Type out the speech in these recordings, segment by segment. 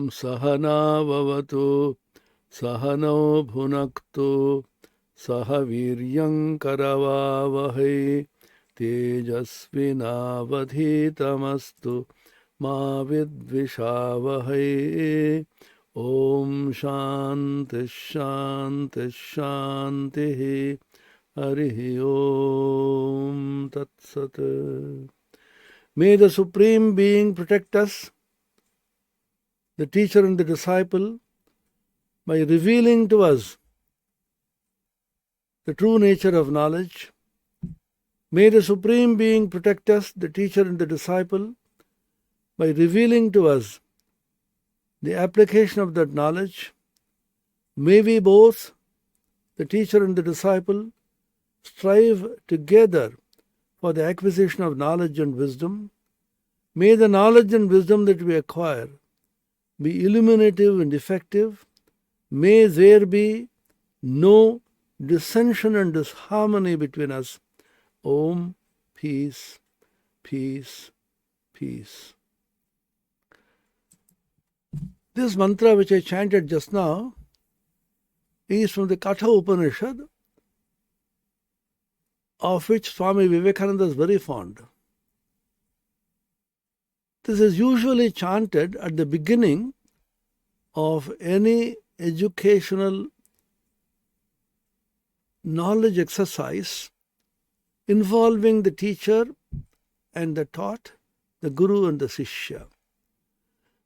Sahana Vavatu Sahano Bhunaktu Sahaviryam Karavavahai Tejasvinavadhitamastu Ma Vidvishavahai. Om Shanti Shanti Shanti. Harihi Om Tat Sat. May the Supreme Being protect us, the teacher and the disciple, by revealing to us the true nature of knowledge. May the Supreme Being protect us, the teacher and the disciple, by revealing to us the application of that knowledge. May we both, the teacher and the disciple, strive together for the acquisition of knowledge and wisdom. May the knowledge and wisdom that we acquire be illuminative and effective. May there be no dissension and disharmony between us. Om, peace, peace, peace. This mantra which I chanted just now is from the Katha Upanishad, of which Swami Vivekananda is very fond. This is usually chanted at the beginning of any educational knowledge exercise involving the teacher and the taught, the guru and the shishya.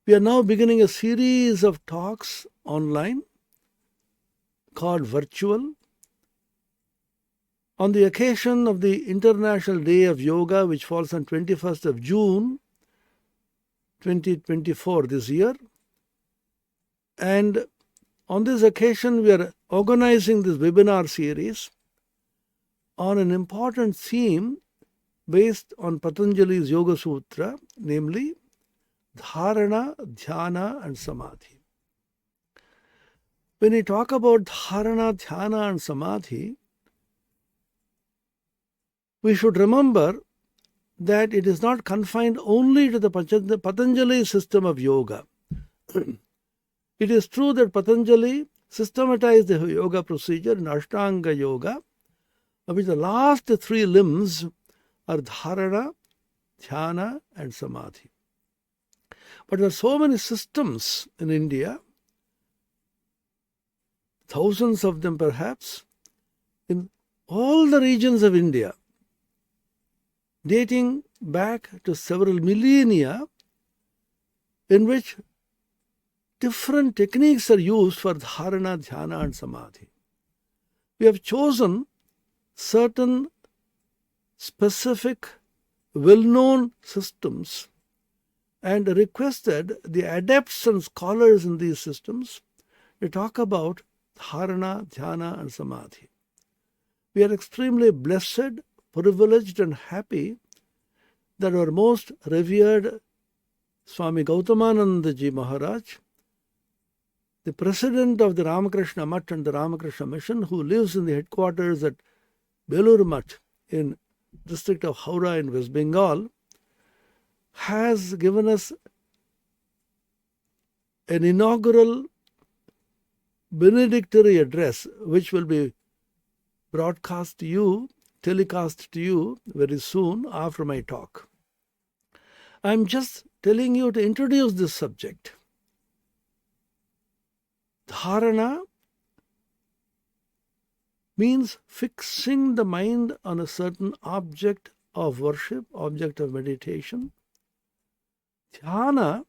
We are now beginning a series of talks online called Virtual, on the occasion of the International Day of Yoga, which falls on 21st of June 2024 this year. And on this occasion, we are organizing this webinar series on an important theme based on Patanjali's Yoga Sutra, namely Dhāraṇā, Dhyāna and Samadhi. When we talk about Dhāraṇā, Dhyāna and Samadhi, we should remember that it is not confined only to the Patanjali system of yoga. It is true that Patanjali systematized the yoga procedure in Ashtanga Yoga, of which the last three limbs are Dharana, Dhyana and Samadhi. But there are so many systems in India, thousands of them perhaps, in all the regions of India, dating back to several millennia, in which different techniques are used for Dharana, Dhyana and Samadhi. We have chosen certain specific, well-known systems and requested the adepts and scholars in these systems to talk about Dharana, Dhyana and Samadhi. We are extremely blessed, privileged and happy that our most revered Swami Gautamananda Ji Maharaj, the president of the Ramakrishna Mutt and the Ramakrishna Mission, who lives in the headquarters at Belur Mutt in district of Howrah in West Bengal, has given us an inaugural benedictory address, which will be broadcast to you, telecast to you very soon after my talk. I'm just telling you to introduce this subject. Dharana means fixing the mind on a certain object of worship, object of meditation. Dhyana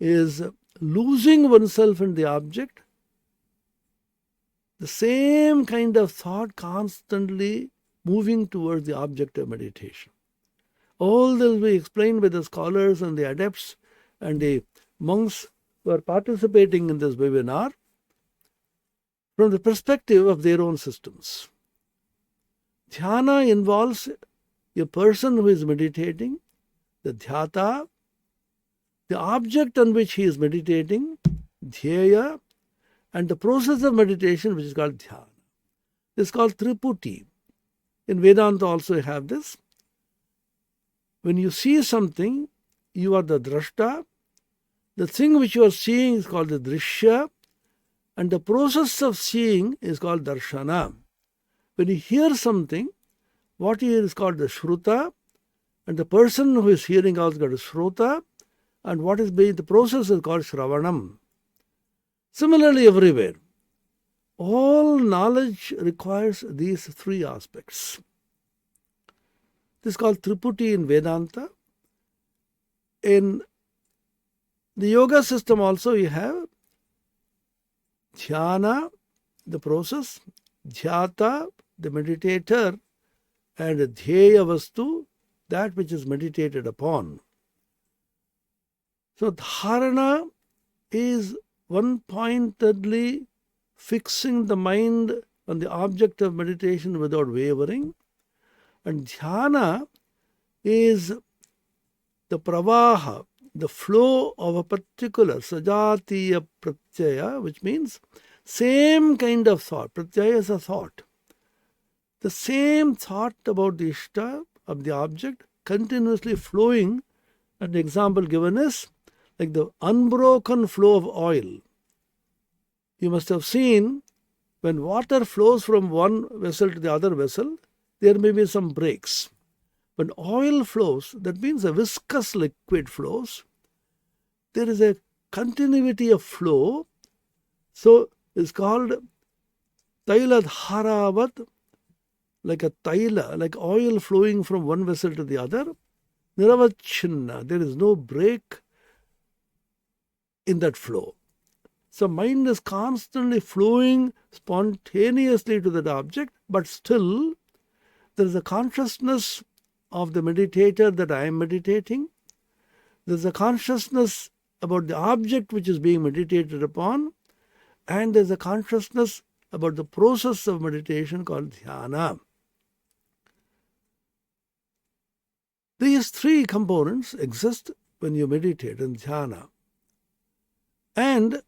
is losing oneself in the object, the same kind of thought constantly moving towards the object of meditation. All this will be explained by the scholars and the adepts and the monks who are participating in this webinar from the perspective of their own systems. Dhyana involves a person who is meditating, the dhyata, the object on which he is meditating, dhyaya, and the process of meditation which is called dhyana. This is called triputi. In Vedanta also you have this. When you see something, you are the drashta, The thing which you are seeing is called the drishya, and the process of seeing is called darshana. When you hear something, what you hear is called the shruta, and the person who is hearing also called shrota, and what is being the process is called shravanam. Similarly, everywhere, all knowledge requires these three aspects. This is called Triputi in Vedanta. In the yoga system also you have dhyana, the process, dhyata, the meditator, and dhyaya vastu, that which is meditated upon. So dharana is one-pointedly fixing the mind on the object of meditation without wavering, and dhyana is the pravaha, the flow of a particular sajatiya pratyaya, which means same kind of thought. Pratyaya is a thought. The same thought about the ishta, of the object, continuously flowing. An example given is like the unbroken flow of oil. You must have seen when water flows from one vessel to the other vessel, there may be some breaks. When oil flows, that means a viscous liquid flows, there is a continuity of flow. So it's called taila dharavat, like a taila, like oil flowing from one vessel to the other. Niravachinna, there is no break in that flow. So mind is constantly flowing spontaneously to that object, but still there is a consciousness of the meditator that I am meditating. There is a consciousness about the object which is being meditated upon, and there is a consciousness about the process of meditation called dhyana. These three components exist when you meditate in dhyana. And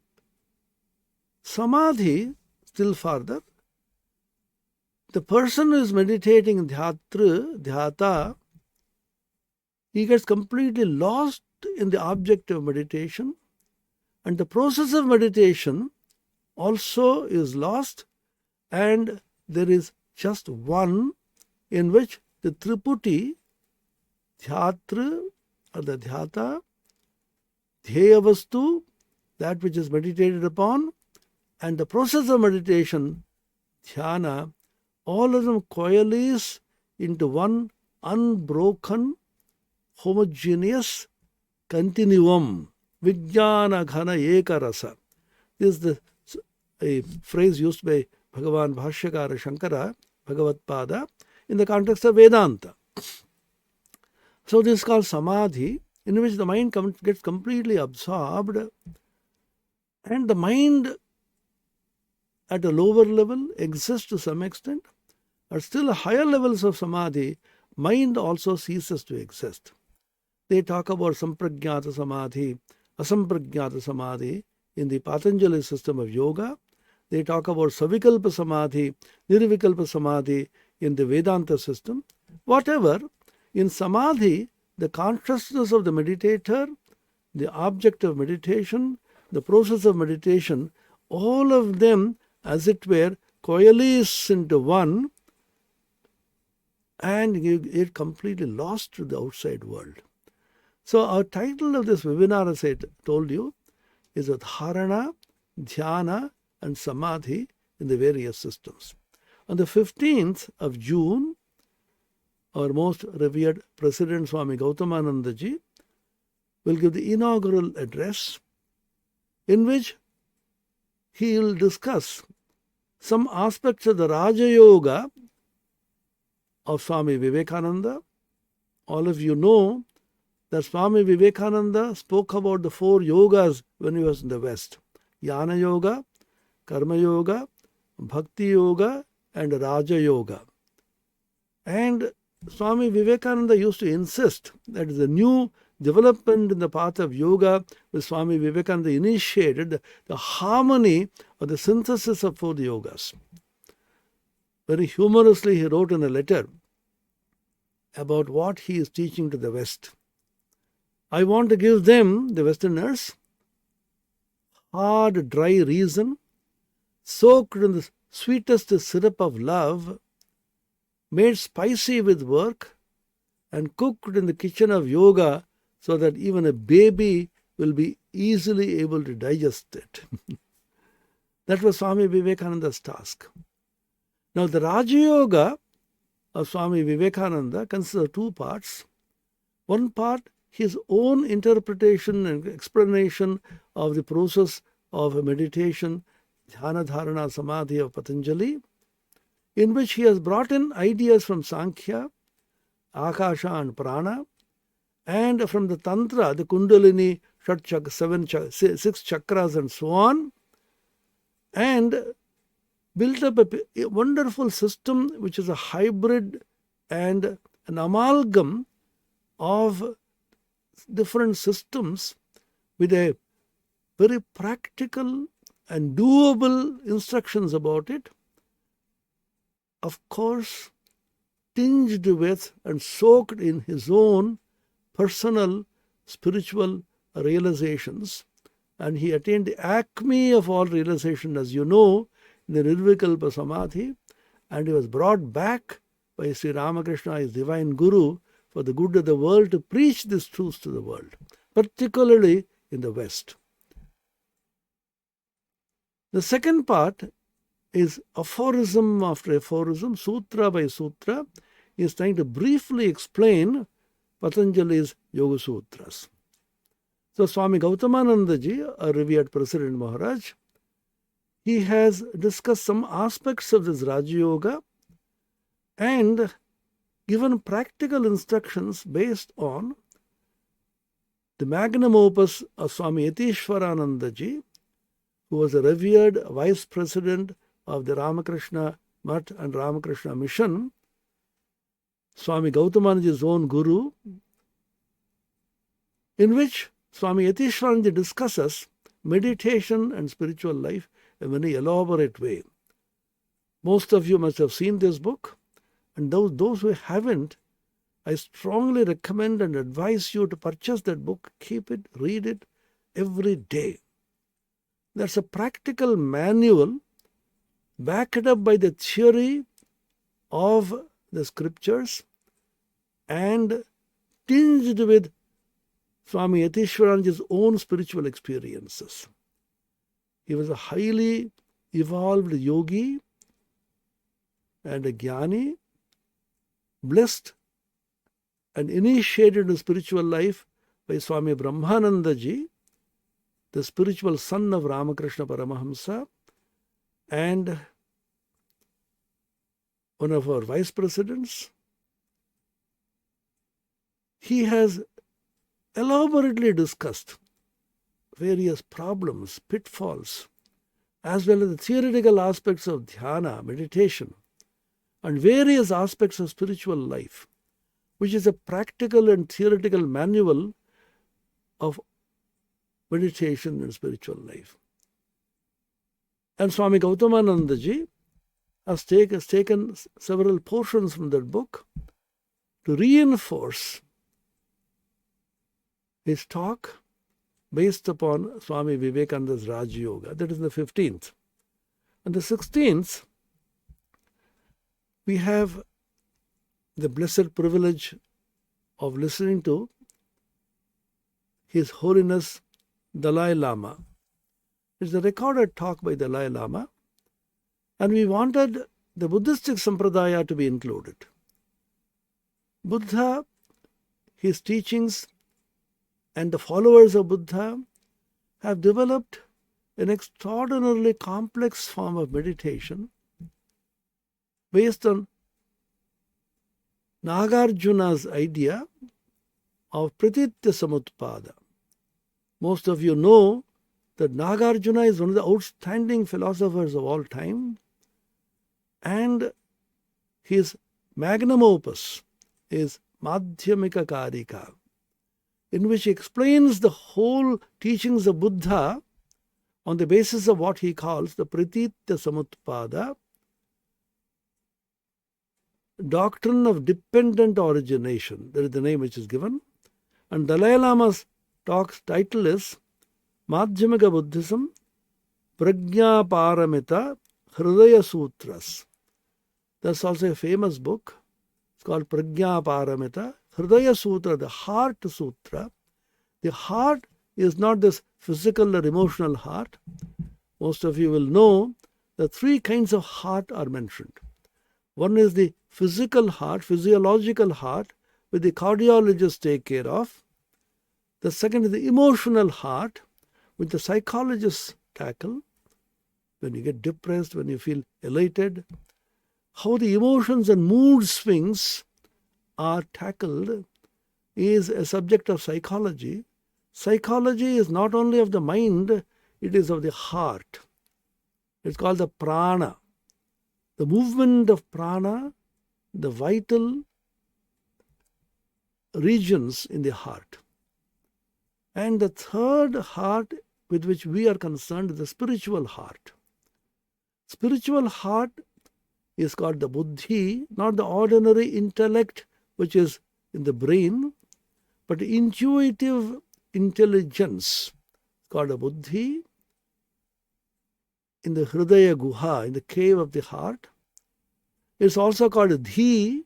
samadhi, still further, the person who is meditating dhyata, he gets completely lost in the object of meditation, and the process of meditation also is lost, and there is just one in which the triputi, dhyatru or the dhyata, dhyaya vastu, that which is meditated upon, and the process of meditation, dhyana, all of them coalesce into one unbroken, homogeneous continuum. Vijnana ghana eka rasa. This is a phrase used by Bhagavan Bhashyakara Shankara, Bhagavad Pada, in the context of Vedanta. So this is called samadhi, in which the mind gets completely absorbed, and the mind at a lower level exists to some extent, but still higher levels of samadhi, mind also ceases to exist. They talk about sampragyata samadhi, asampragyata samadhi in the Patanjali system of yoga. They talk about savikalpa samadhi, nirvikalpa samadhi in the Vedanta system. Whatever, in samadhi, the consciousness of the meditator, the object of meditation, the process of meditation, all of them, as it were, coalesce into one, and you get completely lost to the outside world. So our title of this webinar, as I told you, is Dhāraṇā, Dhyāna and Samadhi in the various systems. On the 15th of June, our most revered President Swami Gautamananda Ji will give the inaugural address, in which he will discuss some aspects of the Raja Yoga of Swami Vivekananda. All of you know that Swami Vivekananda spoke about the 4 yogas when he was in the West: Jnana Yoga, Karma Yoga, Bhakti Yoga, and Raja Yoga. And Swami Vivekananda used to insist that the new development in the path of yoga with Swami Vivekananda initiated the harmony or the synthesis of 4 yogas. Very humorously, he wrote in a letter about what he is teaching to the West. I want to give them, the Westerners, hard, dry reason, soaked in the sweetest syrup of love, made spicy with work, and cooked in the kitchen of yoga so that even a baby will be easily able to digest it. That was Swami Vivekananda's task. Now, the Raja Yoga of Swami Vivekananda consists of two parts. One part, his own interpretation and explanation of the process of meditation, Dhāraṇā-Dhyāna-Samādhi of Patanjali, in which he has brought in ideas from Sankhya, Akasha and Prana, and from the Tantra, the Kundalini, six chakras and so on, and built up a wonderful system which is a hybrid and an amalgam of different systems with a very practical and doable instructions about it. Of course, tinged with and soaked in his own personal spiritual realizations. And he attained the acme of all realization, as you know, in the Nirvikalpa Samadhi, and he was brought back by Sri Ramakrishna, his divine guru, for the good of the world, to preach this truth to the world, particularly in the West. The second part is aphorism after aphorism, sutra by sutra. He is trying to briefly explain Patanjali's Yoga Sutras. So Swami Gautamananda Ji, a revered President Maharaj, he has discussed some aspects of this Raja Yoga and given practical instructions based on the magnum opus of Swami Yatishwarananda Ji, who was a revered vice president of the Ramakrishna Math and Ramakrishna Mission, Swami Gautamananda's own guru, in which Swami Yatishwarananda discusses meditation and spiritual life in a very elaborate way. Most of you must have seen this book, and those who haven't, I strongly recommend and advise you to purchase that book, keep it, read it every day. That's a practical manual backed up by the theory of the scriptures and tinged with Swami Yatishwarananda's own spiritual experiences. He was a highly evolved yogi and a jnani, blessed and initiated in spiritual life by Swami Brahmananda Ji, the spiritual son of Ramakrishna Paramahamsa, and one of our vice presidents. He has elaborately discussed various problems, pitfalls, as well as the theoretical aspects of dhyana, meditation, and various aspects of spiritual life, which is a practical and theoretical manual of meditation and spiritual life. And Swami Gautamananda Ji has taken several portions from that book to reinforce his talk based upon Swami Vivekananda's Raja Yoga. That is the 15th. And the 16th, we have the blessed privilege of listening to His Holiness Dalai Lama. It's a recorded talk by Dalai Lama, and we wanted the Buddhistic Sampradaya to be included. Buddha, his teachings, and the followers of Buddha have developed an extraordinarily complex form of meditation based on Nagarjuna's idea of Pratitya Samutpada. Most of you know that Nagarjuna is one of the outstanding philosophers of all time, and his magnum opus is Madhyamika Karika, in which he explains the whole teachings of Buddha on the basis of what he calls the Pratitya Samutpada, doctrine of dependent origination. That is the name which is given. And Dalai Lama's talk's title is Madhyamika Buddhism, Prajna Paramita Hridaya Sutras. That's also a famous book. It's called Prajna Paramita Hridaya Sutra, the Heart Sutra. The heart is not this physical or emotional heart. Most of you will know that three kinds of heart are mentioned. One is the physical heart, physiological heart, which the cardiologists take care of. The second is the emotional heart, which the psychologists tackle. When you get depressed, when you feel elated, how the emotions and mood swings are tackled is a subject of psychology. Psychology is not only of the mind, it is of the heart. It's called the prana. The movement of prana, the vital regions in the heart. And the third heart with which we are concerned is the spiritual heart. Spiritual heart is called the buddhi, not the ordinary intellect which is in the brain, but intuitive intelligence called a buddhi in the hridaya guha, in the cave of the heart. It's also called a dhi,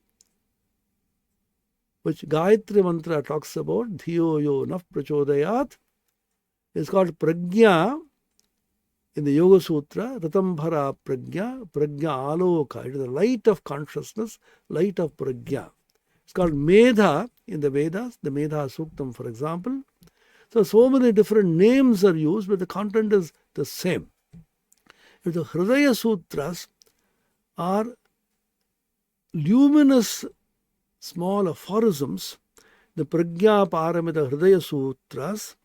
which Gayatri Mantra talks about, dhiyo yo naf prachodayat. It's called prajna in the Yoga Sutra, Ratambhara prajna, prajna aloka. It is the light of consciousness, light of prajna. It's called medha in the Vedas, the Medha Suktam, for example. So many different names are used, but the content is the same. If the Hridaya Sutras are luminous small aphorisms, the Prajna Paramita Hridaya Sutras,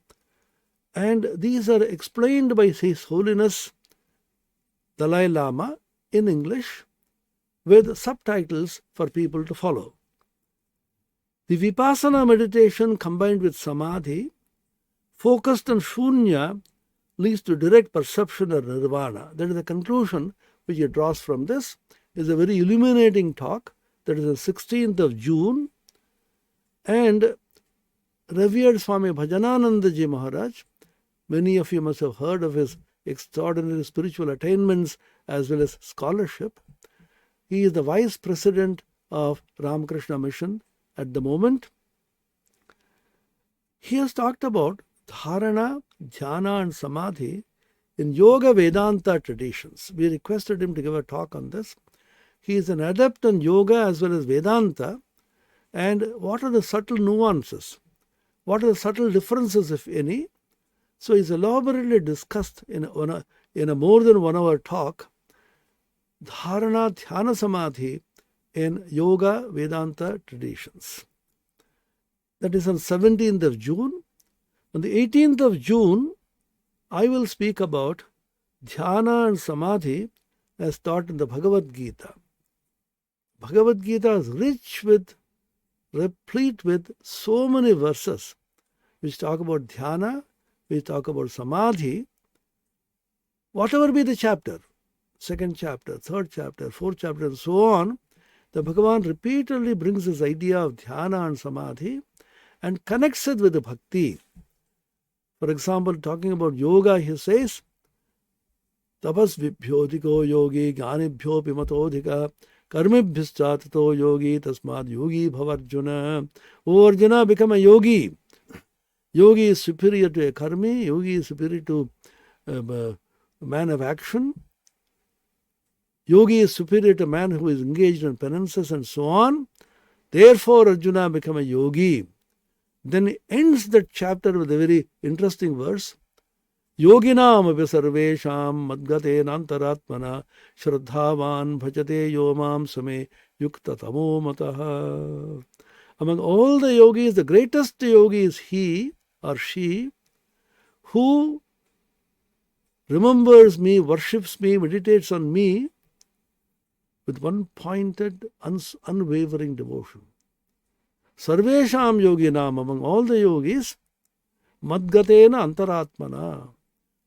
and these are explained by His Holiness Dalai Lama in English with subtitles for people to follow. The Vipassana meditation combined with Samadhi, focused on Shunya, leads to direct perception of Nirvana. That is the conclusion which he draws from this. Is a very illuminating talk. That is the 16th of June. And revered Swami Bhajananandaji Maharaj, many of you must have heard of his extraordinary spiritual attainments as well as scholarship. He is the vice president of Ramakrishna Mission at the moment. He has talked about Dhāraṇā, Dhyāna and Samadhi in Yoga Vedanta traditions. We requested him to give a talk on this. He is an adept in yoga as well as Vedanta. And what are the subtle nuances? What are the subtle differences, if any? So he's elaborately discussed in a more than 1 hour talk, Dhāraṇā-Dhyāna-Samādhi in Yoga Vedanta traditions. That is on 17th of June. On the 18th of June, I will speak about Dhyana and Samadhi as taught in the Bhagavad Gita. Bhagavad Gita is rich with, replete with so many verses which talk about Dhyana, which talk about Samadhi. Whatever be the chapter, 2nd chapter, 3rd chapter, 4th chapter, and so on, the Bhagavan repeatedly brings this idea of Dhyana and Samadhi and connects it with the Bhakti. For example, talking about yoga, he says, Tapas vibhyodiko yogi jnanibhyo pimatodhika karmibhyascha tato yogi tasmad yogi bhavarjuna. O Arjuna, become a yogi. Yogi is superior to a karmi. Yogi is superior to a man of action. Yogi is superior to a man who is engaged in penances and so on. Therefore, Arjuna, become a yogi. Then he ends that chapter with a very interesting verse. Yoginam api sarvesham madgate nantaratmana shraddhavan bhajate yomam same yukta tamo mataha. Among all the yogis, the greatest yogi is he or she who remembers me, worships me, meditates on me with one-pointed, unwavering devotion. Sarvesham yoginam, among all the yogis, madgatena antaratmana.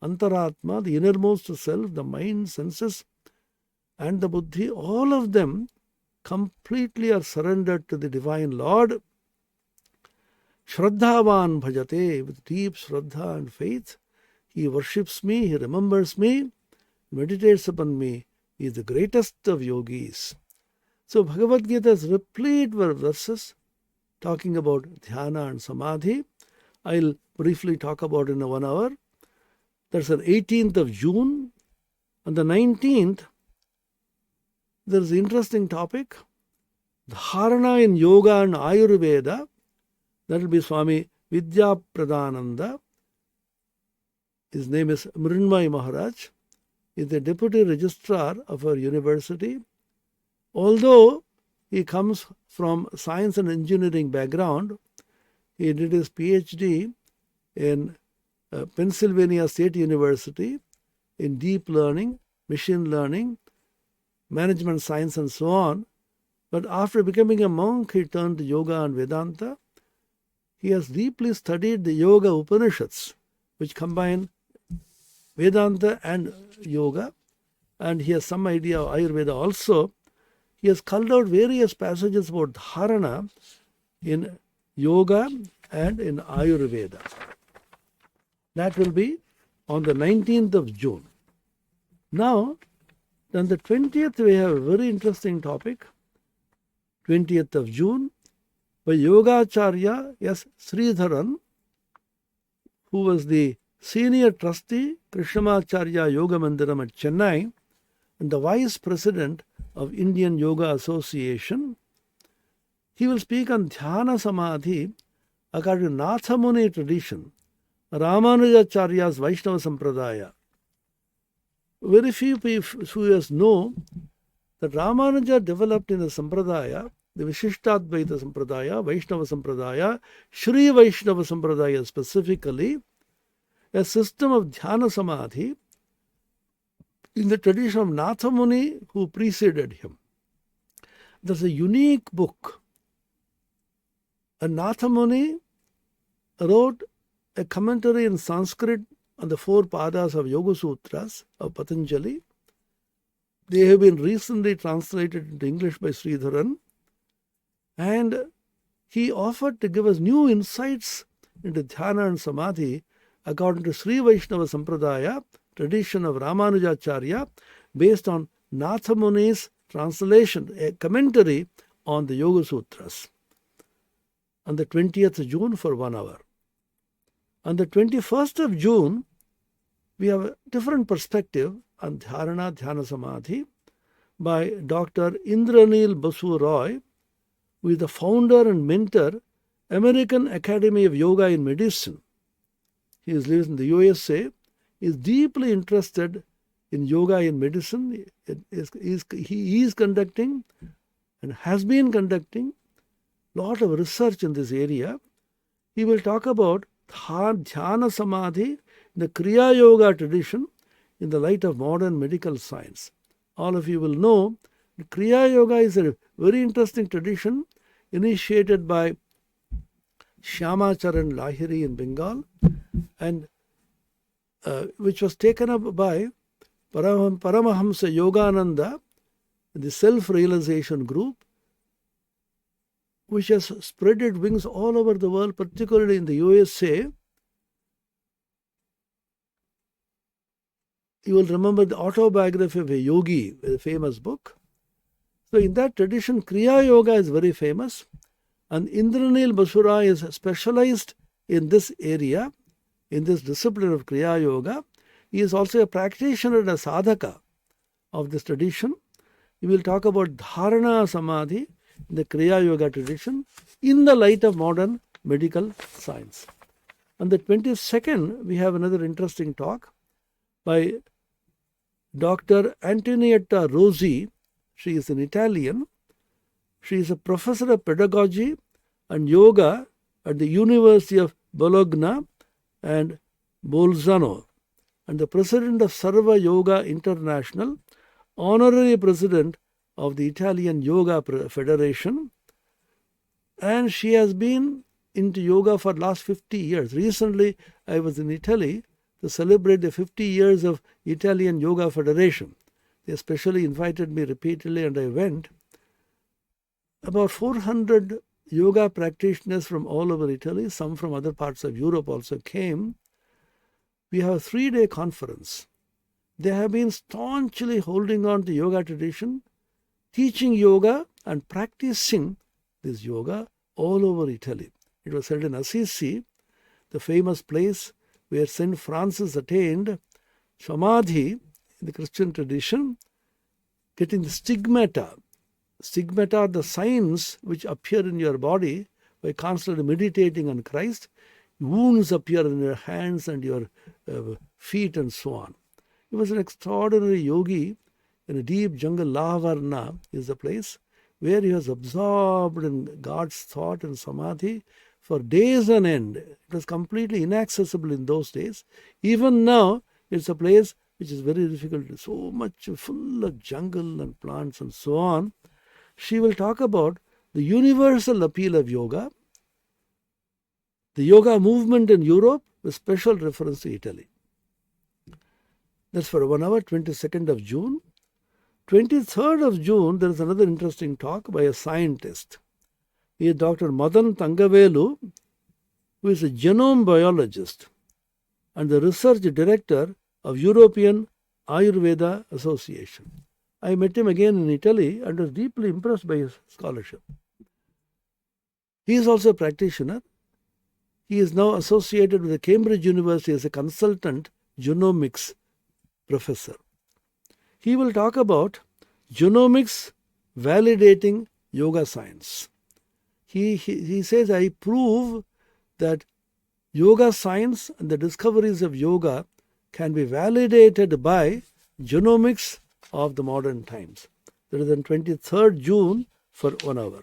Antaratma, the innermost self, the mind, senses, and the buddhi, all of them completely are surrendered to the Divine Lord. Shraddhavan bhajate, with deep shraddha and faith. he worships me, he remembers me, meditates upon me, he is the greatest of yogis. So Bhagavad Gita is replete with verses talking about dhyana and samadhi. I'll briefly talk about it in 1 hour. That's the 18th of June. On the 19th, there's an interesting topic. Dharna in yoga and Ayurveda. That will be Swami Vivekananda. His name is Mrinmay Maharaj. He is the deputy registrar of our university. Although he comes from science and engineering background, he did his PhD in Pennsylvania State University in deep learning, machine learning, management science and so on. But after becoming a monk, he turned to yoga and Vedanta. He has deeply studied the Yoga Upanishads, which combine Vedanta and yoga, and he has some idea of Ayurveda also. He has culled out various passages about dharana in yoga and in Ayurveda. That will be on the 19th of June. Now, on the 20th, we have a very interesting topic. 20th of June, by Yogacharya S. Sridharan, who was the senior trustee, Krishnamacharya Yoga Mandiram at Chennai, and the vice president of Indian Yoga Association. He will speak on Dhyāna-Samādhi according to Nathamuni tradition, Ramanujacharya's Vaishnava Sampradaya. Very few people know that Ramanuja developed in the Sampradaya, the Vishishtadvaita Sampradaya, Vaishnava Sampradaya, Shri Vaishnava Sampradaya specifically, a system of Dhyana Samadhi in the tradition of Nathamuni who preceded him. There's a unique book. And Nathamuni wrote a commentary in Sanskrit on the 4 padas of Yoga Sutras of Patanjali. They have been recently translated into English by Sridharan. And he offered to give us new insights into Dhyana and Samadhi according to Sri Vaishnava Sampradaya, tradition of Ramanujacharya, based on Nathamuni's translation, a commentary on the Yoga Sutras. On the 20th of June for 1 hour. On the 21st of June, we have a different perspective on Dhāraṇā-Dhyāna-Samādhi by Dr. Indranil Basu Roy, who is the founder and mentor, American Academy of Yoga in Medicine. He lives in the USA. He is deeply interested in yoga in medicine. He is conducting and has been conducting a lot of research in this area. He will talk about Dhyana Samadhi, the Kriya Yoga tradition, in the light of modern medical science. All of you will know that Kriya Yoga is a very interesting tradition initiated by Shyamacharan Lahiri in Bengal, and which was taken up by Paramahamsa Yogananda, the self-realization group, which has spread its wings all over the world, particularly in the USA. You will remember the autobiography of a yogi, a famous book. So in that tradition, Kriya Yoga is very famous, and Indranil Basura is specialized in this area, in this discipline of Kriya Yoga. He is also a practitioner and a sadhaka of this tradition. He will talk about Dhāraṇā-Samādhi, the Kriya Yoga tradition, in the light of modern medical science. On the 22nd, we have another interesting talk by Dr. Antonietta Rossi. She is an Italian. She is a professor of pedagogy and yoga at the University of Bologna and Bolzano, and the president of Sarva Yoga International, honorary president of the Italian Yoga Federation, and she has been into yoga for the last 50 years. Recently, I was in Italy to celebrate the 50 years of Italian Yoga Federation. They especially invited me repeatedly, and I went. About 400 yoga practitioners from all over Italy, some from other parts of Europe also came. we have a 3-day conference. They have been staunchly holding on to yoga tradition, teaching yoga and practicing this yoga all over Italy. It was held in Assisi, the famous place where Saint Francis attained samadhi in the Christian tradition, getting the stigmata. Stigmata are the signs which appear in your body by constantly meditating on Christ. Wounds appear in your hands and your feet and so on. He was an extraordinary yogi in a deep jungle. Dhāraṇā is the place where he was absorbed in God's thought and samadhi for days on end. It was completely inaccessible in those days. Even now, it's a place which is very difficult, so much full of jungle and plants and so on. She will talk about the universal appeal of yoga, the yoga movement in Europe with special reference to Italy. That's for 1 hour, 22nd of June. 23rd of June, there is another interesting talk by a scientist. He is Dr. Madan Thangavelu, who is a genome biologist and the research director of European Ayurveda Association. I met him again in Italy and was deeply impressed by his scholarship. He is also a practitioner. He is now associated with the Cambridge University as a consultant genomics professor. He will talk about genomics validating yoga science. He says, I prove that yoga science and the discoveries of yoga can be validated by genomics of the modern times. That is on 23rd June for 1 hour.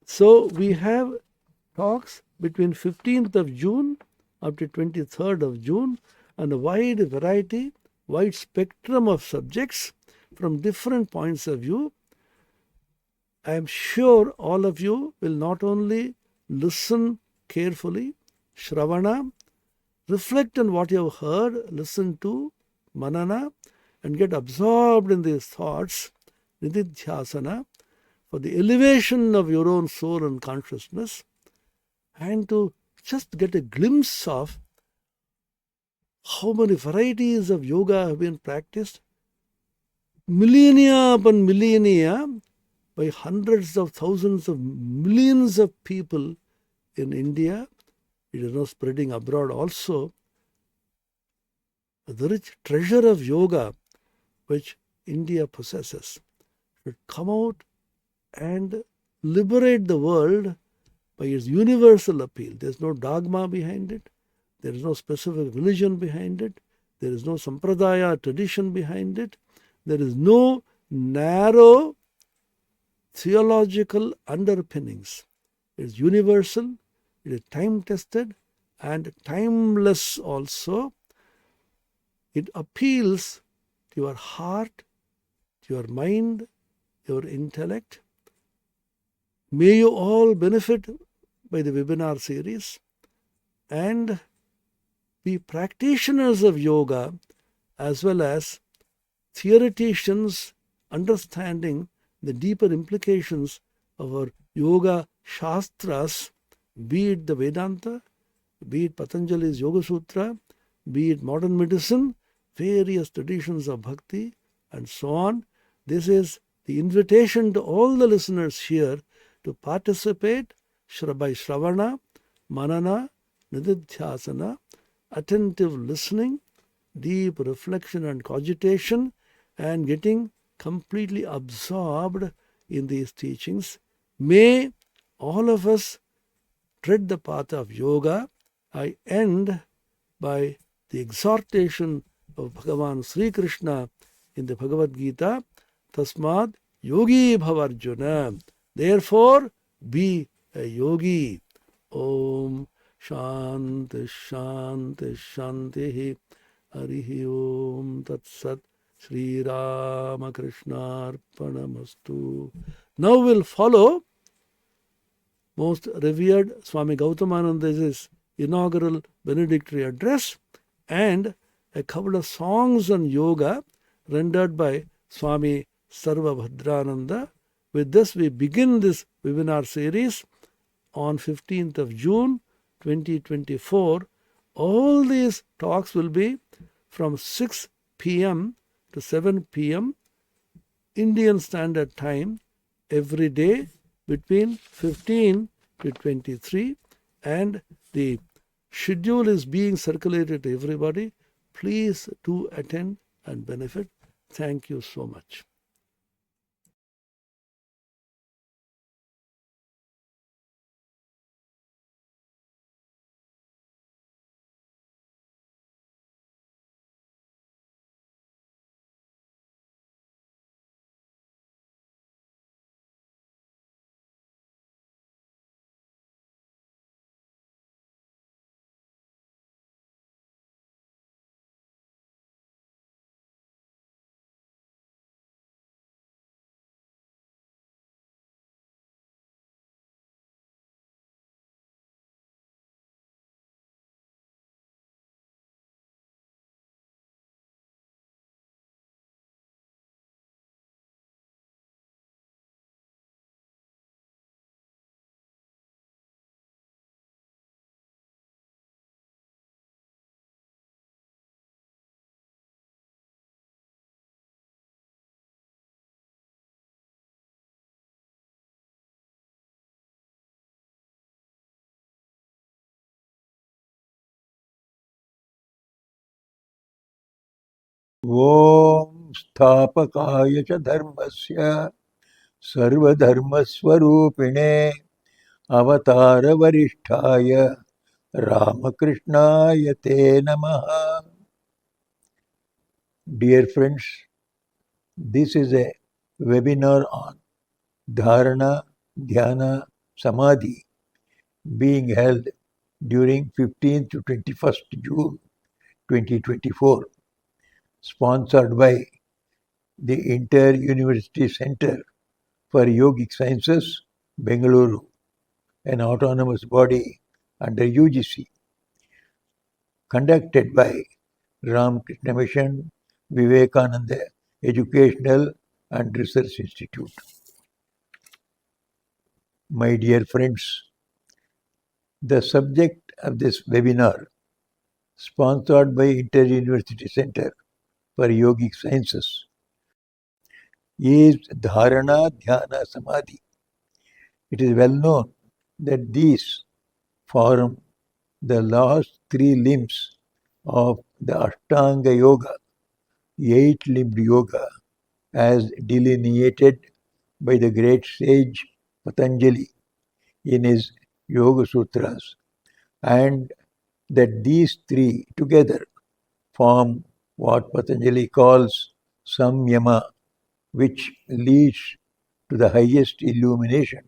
So we have talks between 15th of June up to 23rd of June on a wide variety, wide spectrum of subjects from different points of view. I am sure all of you will not only listen carefully, Shravana, reflect on what you have heard, listen to, Manana, and get absorbed in these thoughts, Nididhyasana, for the elevation of your own soul and consciousness, and to just get a glimpse of how many varieties of yoga have been practiced, millennia upon millennia, by hundreds of thousands of millions of people in India. It is now spreading abroad also. The rich treasure of yoga which India possesses should come out and liberate the world by its universal appeal. There is no dogma behind it. There is no specific religion behind it. There is no sampradaya tradition behind it. There is no narrow theological underpinnings. It is universal, it is time-tested and timeless also. It appeals to your heart, to your mind, your intellect. May you all benefit by the webinar series and be practitioners of yoga as well as theoreticians understanding the deeper implications of our yoga shastras, be it the Vedanta, be it Patanjali's Yoga Sutra, be it modern medicine, various traditions of bhakti, and so on. This is the invitation to all the listeners here to participate by Shravana, Manana, Nididhyasana, attentive listening, deep reflection and cogitation, and getting completely absorbed in these teachings. May all of us tread the path of yoga. I end by the exhortation of Bhagavan Sri Krishna in the Bhagavad Gita, Tasmad yogi bhavarjuna. Therefore, be a yogi. Om Shanti Shanti Shanti Harihi Om Tat Sat. Sri Rama Krishna Arpanamastu. Now will follow most revered Swami Gautamananda's inaugural benedictory address and a couple of songs on yoga rendered by Swami Sarvabhadrananda. With this, we begin this webinar series on 15th of June 2024. All these talks will be from 6 p.m. to 7 p.m. Indian Standard Time every day between 15 to 23, and the schedule is being circulated to everybody. Please do attend and benefit. Thank you so much. Om Sthapakaya cha dharmasya sarvadharmaswarupine avatara varishtaya Ramakrishnaya te namaha. Dear friends, this is a webinar on Dharana, Dhyana, Samadhi being held during 15th to 21st June 2024, sponsored by the Inter-University Center for Yogic Sciences, Bengaluru, an autonomous body under UGC, conducted by Ramakrishna Mission, Vivekananda Educational and Research Institute. My dear friends, the subject of this webinar, sponsored by Inter-University Center for Yogic Sciences, is Dhāraṇā-Dhyāna-Samādhi. It is well known that these form the last three limbs of the Ashtanga Yoga, eight-limbed yoga, as delineated by the great sage Patanjali in his Yoga Sutras, and that these three together form what Patanjali calls samyama, which leads to the highest illumination,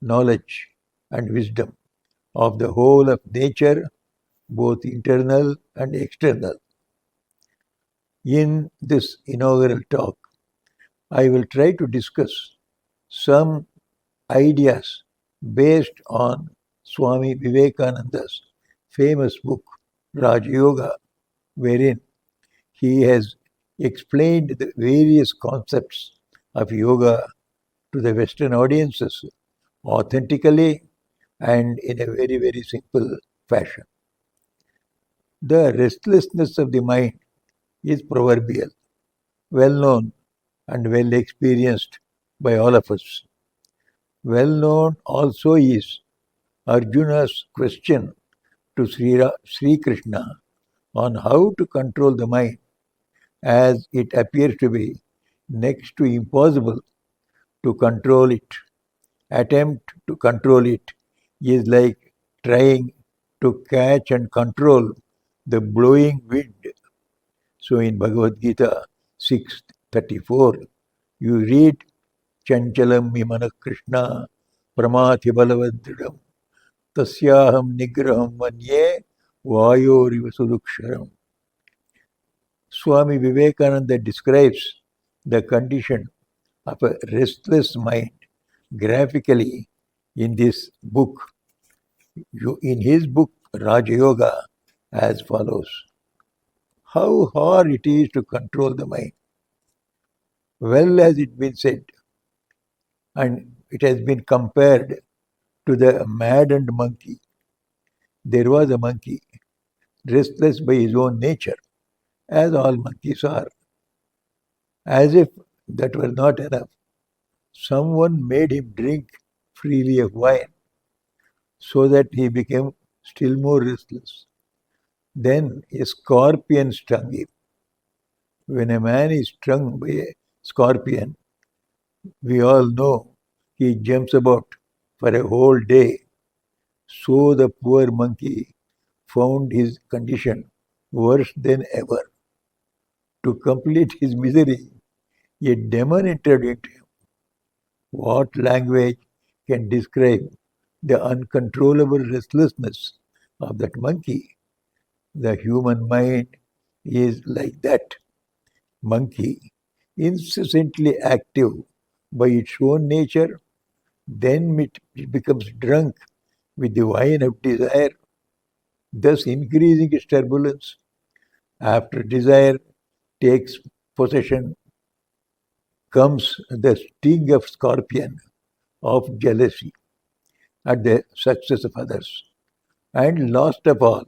knowledge and wisdom of the whole of nature, both internal and external. In this inaugural talk, I will try to discuss some ideas based on Swami Vivekananda's famous book Raja Yoga, wherein he has explained the various concepts of yoga to the Western audiences authentically and in a very, very simple fashion. The restlessness of the mind is proverbial, well known and well experienced by all of us. Well known also is Arjuna's question to Sri Krishna on how to control the mind, as it appears to be next to impossible to control it. Attempt to control it is like trying to catch and control the blowing wind. So in Bhagavad Gita 6:34, you read Chanchalam Vimana Krishna Pramati Balavadridam Tasyaham Nigraham Manye Vayoriva Suduksharam. Swami Vivekananda describes the condition of a restless mind graphically in this book. In his book Raja Yoga as follows. How hard it is to control the mind. Well, has it been said, and it has been compared to the maddened monkey. There was a monkey, restless by his own nature, as all monkeys are. As if that were not enough, someone made him drink freely of wine, so that he became still more restless. Then a scorpion stung him. When a man is stung by a scorpion, we all know he jumps about for a whole day. So the poor monkey found his condition worse than ever. To complete his misery, a demon entered into him. What language can describe the uncontrollable restlessness of that monkey? The human mind is like that monkey, incessantly active by its own nature, then it becomes drunk with the wine of desire, thus increasing its turbulence. After desire takes possession, comes the sting of scorpion of jealousy at the success of others. And last of all,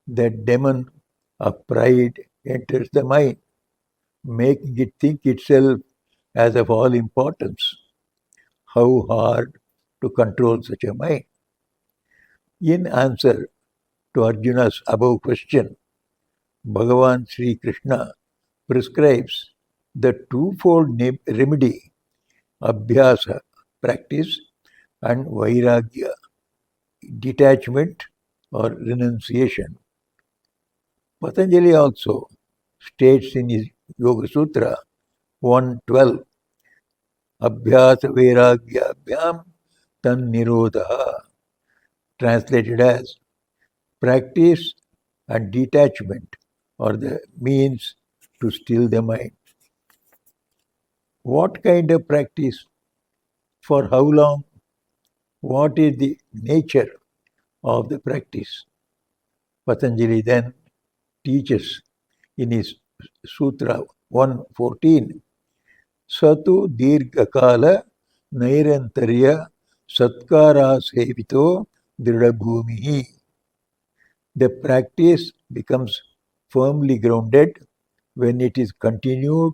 the demon of pride enters the mind, making it think itself as of all importance. How hard to control such a mind. In answer to Arjuna's above question, Bhagavan Sri Krishna prescribes the twofold remedy, abhyasa, practice, and vairagya, detachment or renunciation. Patanjali also states in his Yoga Sutra 112, abhyasa vairagyabhyam tan nirodha, translated as practice and detachment are the means to still the mind. What kind of practice? For how long? What is the nature of the practice? Patanjali then teaches in his Sutra 114, Satu dirghakala nairantarya satkara sevito dridabhumihi. The practice becomes firmly grounded when it is continued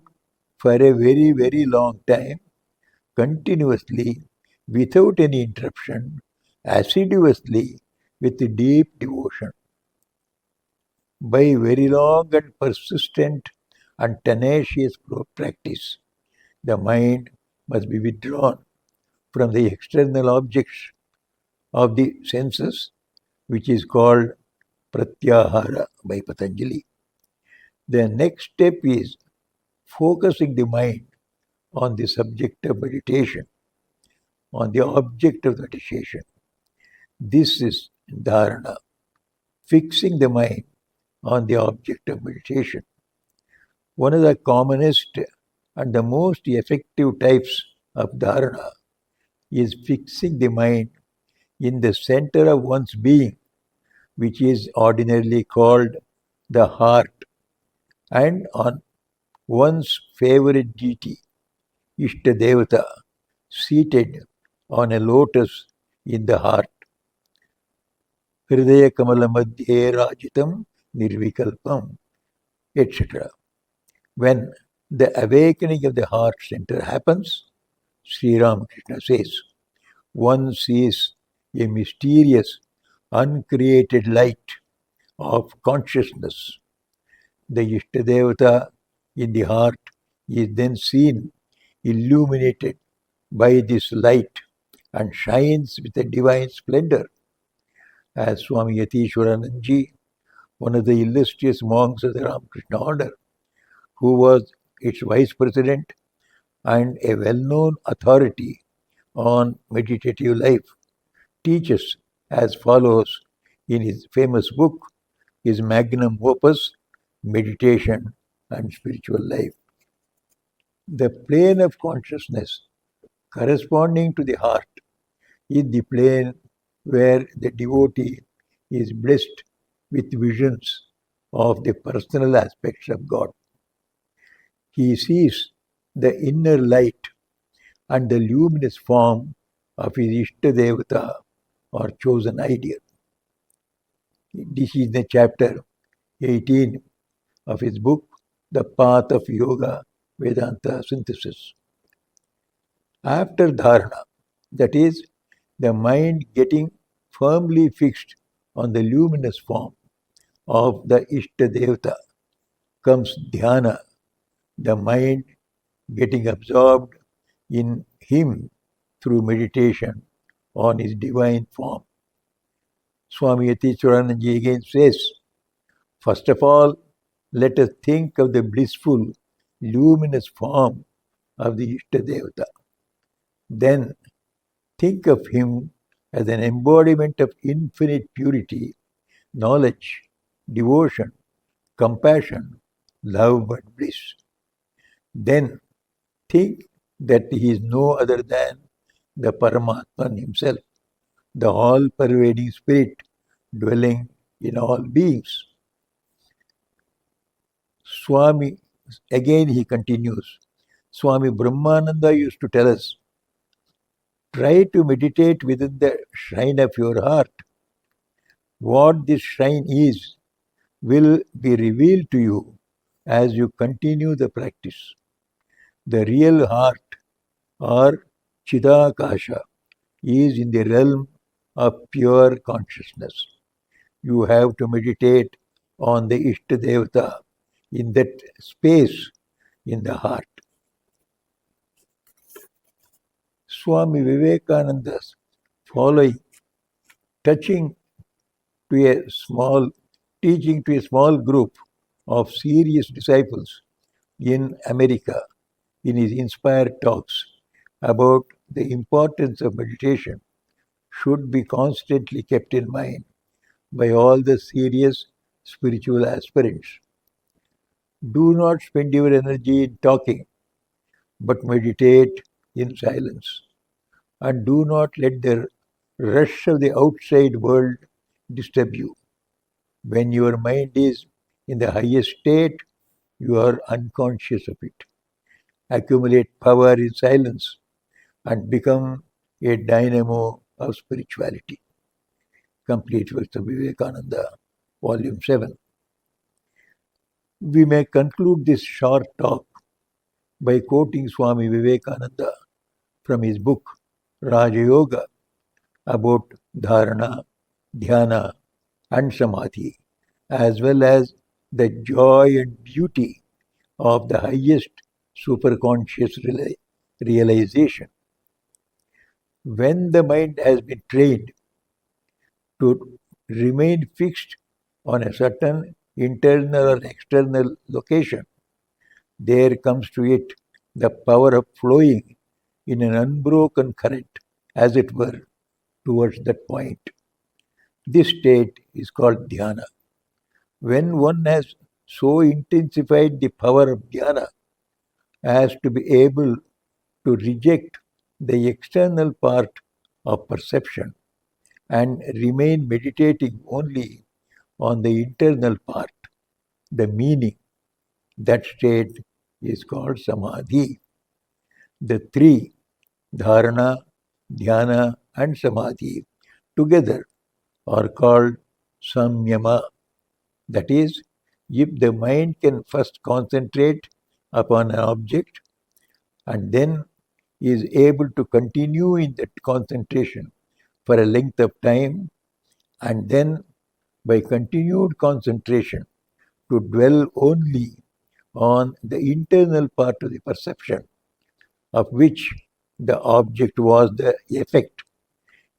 for a very, very long time, continuously, without any interruption, assiduously, with deep devotion. By very long and persistent and tenacious practice, the mind must be withdrawn from the external objects of the senses, which is called pratyahara by Patanjali. The next step is focusing the mind on the subject of meditation, on the object of meditation. This is dharana, fixing the mind on the object of meditation. One of the commonest and the most effective types of dharana is fixing the mind in the center of one's being, which is ordinarily called the heart, and on one's favorite deity, Ishtadevata, seated on a lotus in the heart. Hridaya Kamala Madhye Rajitam Nirvikalpam, etc. When the awakening of the heart center happens, Sri Ramakrishna says, one sees a mysterious, uncreated light of consciousness. The Ishtadevata in the heart is then seen illuminated by this light and shines with a divine splendor. As Swami Yatishwaranandji, one of the illustrious monks of the Ramakrishna order, who was its vice president and a well-known authority on meditative life, teaches as follows in his famous book, his magnum opus, Meditation and Spiritual Life. The plane of consciousness corresponding to the heart is the plane where the devotee is blessed with visions of the personal aspects of God. He sees the inner light and the luminous form of his Ishtadevata or chosen ideal. This is the chapter 18 of his book, The Path of Yoga Vedanta Synthesis. After dharana, that is, the mind getting firmly fixed on the luminous form of the Ishtadevata, comes dhyana, the mind getting absorbed in him through meditation on his divine form. Swami Yatishwarananji again says, first of all, let us think of the blissful, luminous form of the Ishtadevata. Then think of him as an embodiment of infinite purity, knowledge, devotion, compassion, love and bliss. Then think that he is no other than the Paramatman himself, the all-pervading spirit dwelling in all beings. Swami, again he continues, Swami Brahmananda used to tell us, try to meditate within the shrine of your heart. What this shrine is will be revealed to you as you continue the practice. The real heart, or Chidakasha, is in the realm of pure consciousness. You have to meditate on the Ishtadevata in that space in the heart. Swami Vivekananda's following, teaching to a small group of serious disciples in America in his inspired talks about the importance of meditation, should be constantly kept in mind by all the serious spiritual aspirants. Do not spend your energy in talking, but meditate in silence. And do not let the rush of the outside world disturb you. When your mind is in the highest state, you are unconscious of it. Accumulate power in silence and become a dynamo of spirituality. Complete works of Vivekananda, Volume 7. We may conclude this short talk by quoting Swami Vivekananda from his book Raja Yoga about Dhāraṇā, Dhyāna and Samadhi, as well as the joy and beauty of the highest superconscious realization. When the mind has been trained to remain fixed on a certain internal or external location, there comes to it the power of flowing in an unbroken current, as it were, towards that point. This state is called dhyana. When one has so intensified the power of dhyana as to be able to reject the external part of perception and remain meditating only on the internal part, the meaning, that state is called samadhi. The three, dharana, dhyana and samadhi, together are called samyama. That is, if the mind can first concentrate upon an object and then is able to continue in that concentration for a length of time, and then by continued concentration to dwell only on the internal part of the perception, of which the object was the effect,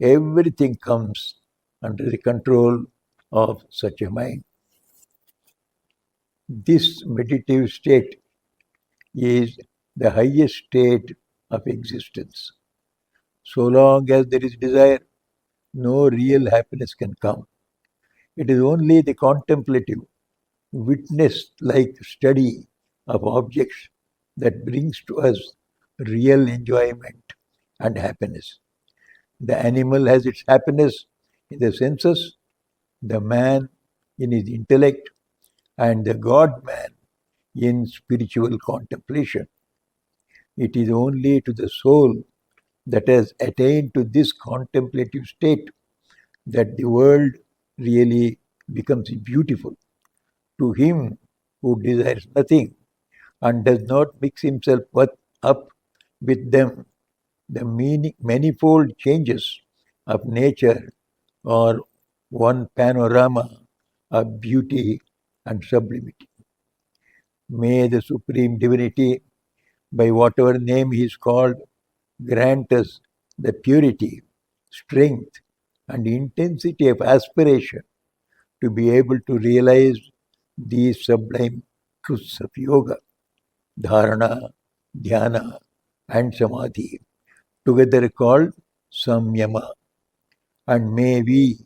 everything comes under the control of such a mind. This meditative state is the highest state of existence. So long as there is desire, no real happiness can come. It is only the contemplative, witness-like study of objects that brings to us real enjoyment and happiness. The animal has its happiness in the senses, the man in his intellect, and the God-man in spiritual contemplation. It is only to the soul that has attained to this contemplative state that the world really becomes beautiful. To him who desires nothing and does not mix himself up with them, the manifold changes of nature are one panorama of beauty and sublimity. May the Supreme Divinity, by whatever name he is called, grant us the purity, strength, and intensity of aspiration to be able to realize these sublime truths of yoga, dharana, dhyana, and samadhi, together called samyama. And may we,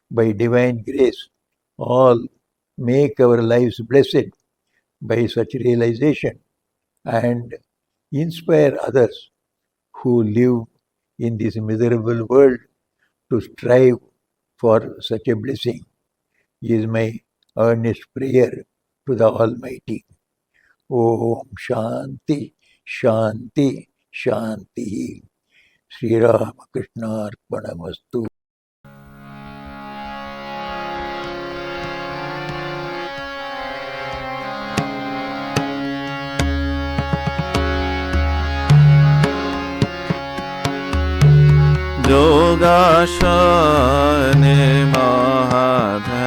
by divine grace, all make our lives blessed by such realization and inspire others who live in this miserable world to strive for such a blessing, is my earnest prayer to the Almighty. Om Shanti, Shanti, Shanti. Sri Ramakrishna Arpanamastu. যোগাসনে মহাধ্যানে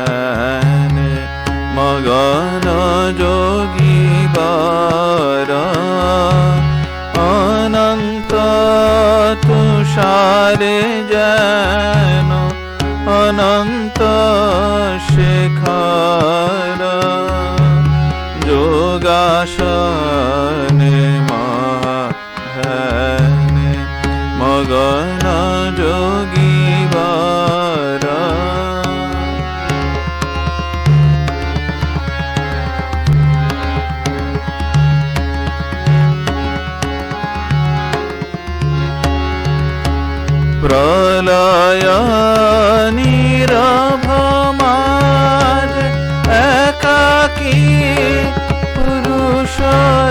মগন যোগী বার অনন্ত তুষারে যেন অনন্ত শেখর যোগাসনে মহাধ্যানে মগন যোগী বার প্রলয় নীরব মাঝ একাকী পুরুষরাজ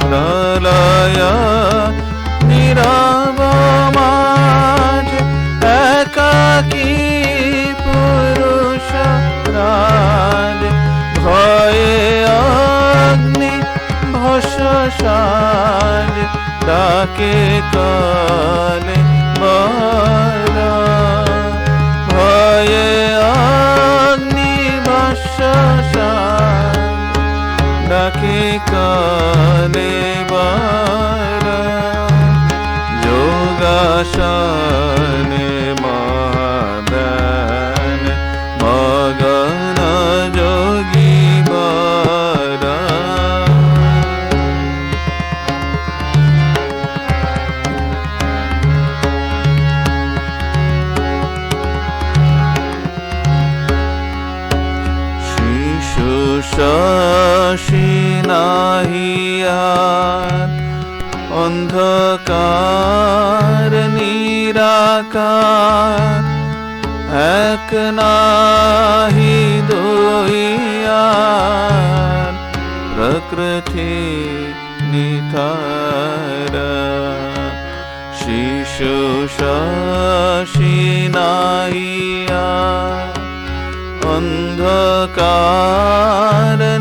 প্রলয় নীরব মাঝ একাকী পুরুষরাজ ভয়ে অগ্নি ভস্মসাজ ডাকে কালে বারা ভয়ে অগ্নি ভস্মসাজ ডাকে কালে বারা যোগাসনে মহাধ্যানে মগন যোগী বার শিশু শশী নাহিয়ার অন্ধকার নিরাকার এক নাহি দুইয়ার প্রকৃতি নিতার শিশু শশী নাহিয়ার অন্ধকার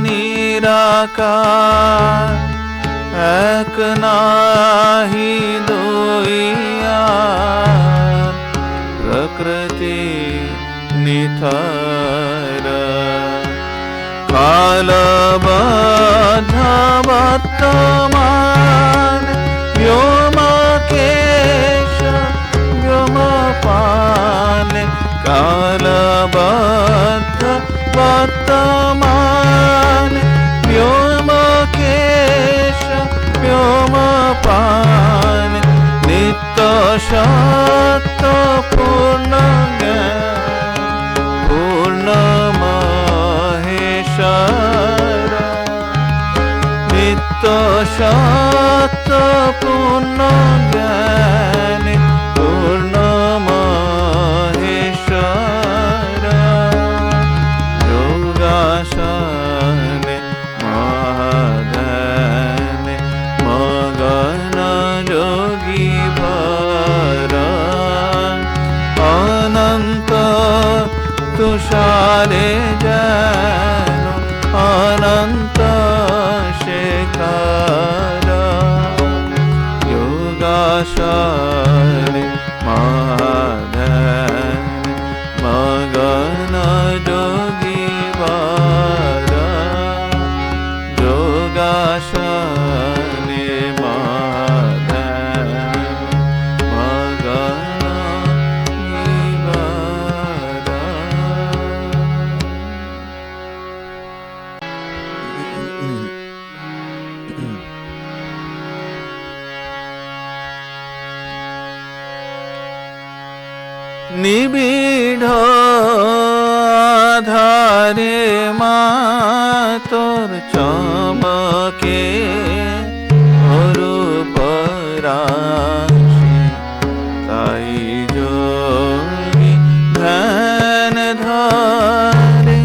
নিরাকার এক নাহি দুইয়ার প্রকৃতি নিতার কালবদ্ধ বর্তমান ব্যোমকেশ ব্যোমপান কালবদ্ধ বর্তমান ব্যোমকেশ ব্যোমপান নিত্য সত্য পূর্ণ জ্ঞান পূর্ণ মহেশ্বর নিত্য সত্য পূর্ণ জ্ঞান পূর্ণ মহেশ্বর যোগাসনে মহাধ্যানে মগন যোগী বার তুষারে যেন অনন্ত শেখর যোগাসনে মহাধ্যান মগন যোগীবর যোগাসনে মহাধ্যান মগন নিবিড় আধারে মা তোর চমকে অরূপ রাশি তাই যোগী ধ্যান ধরে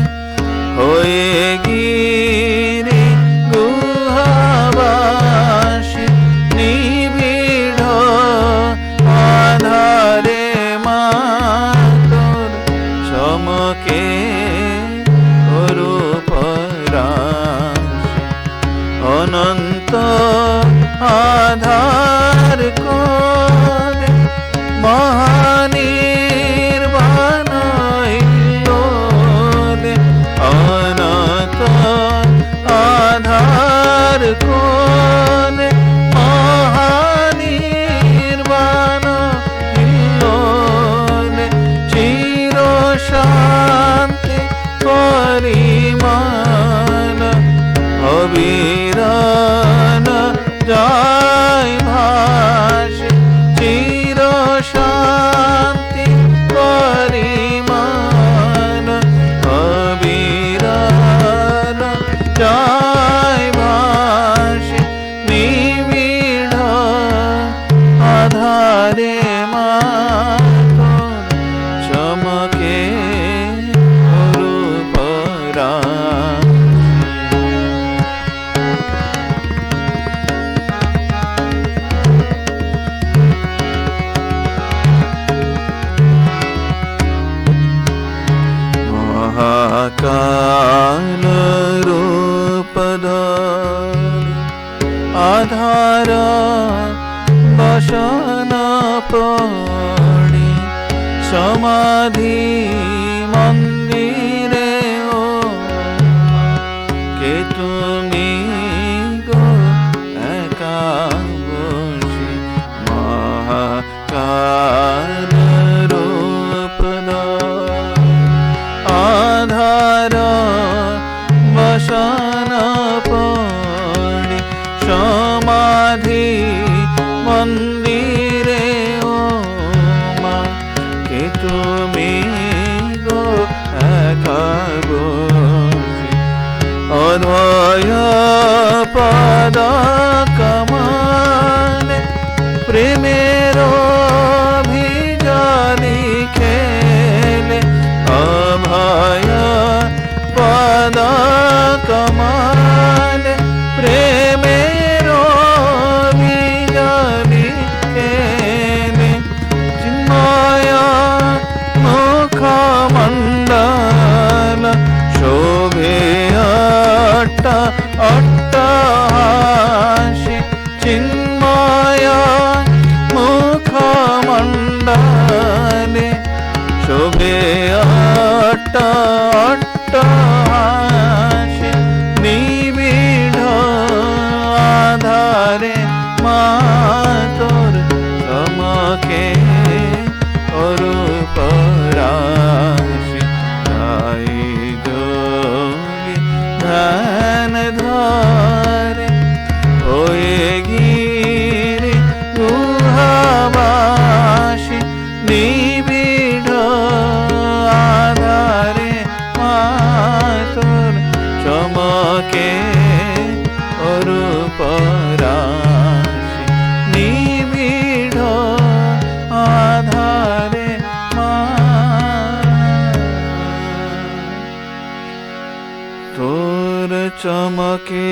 হয়ে গিরি গুহাবাসী নিবিড় আধারে মা তোর চমকে অরূপ রাশি অনন্ত আধার করে মহানির্বাণ ইলোলে অনন্ত আধার করে মহানির্বাণ ইলোলে চির শান্তি পরিমাণ অবিরান যায় ভাসে চির শান্তি পরিমাণ অবিরান যায় ভাসে নিবিড় আধারে মা তোর চমকে অরূপ রাশি মহাকাল রূপ ধরি আধার বসন পড়ি সমাধি মন্দিরে ও কে তুমি গো একা বসে মহাকাল রূপ ধরি আধার বসন পড়ি সমাধি মন্দিরে ও মা কে তুমি গো একা বসে অদ্বয় পদ কমলে প্রেমের অভিযানী খেলে অভয় পদ কমলে প্রেমের অভিযানী খেলে চিন্ময় মুখমণ্ডল শোভে অট্টহাসি চিন্ময় মুখমণ্ডলে শোভে অট্টহাসি নিবিড় আধারে মা তোর চমকে অরূপ রাশি তাই যোগী ধ্যান ধরে হয়ে গিরি গুহাবাসী নিবিড় আধারে মা তোর চমকে অরূপ রাশি নিবিড় আধারে মা তোর চমকে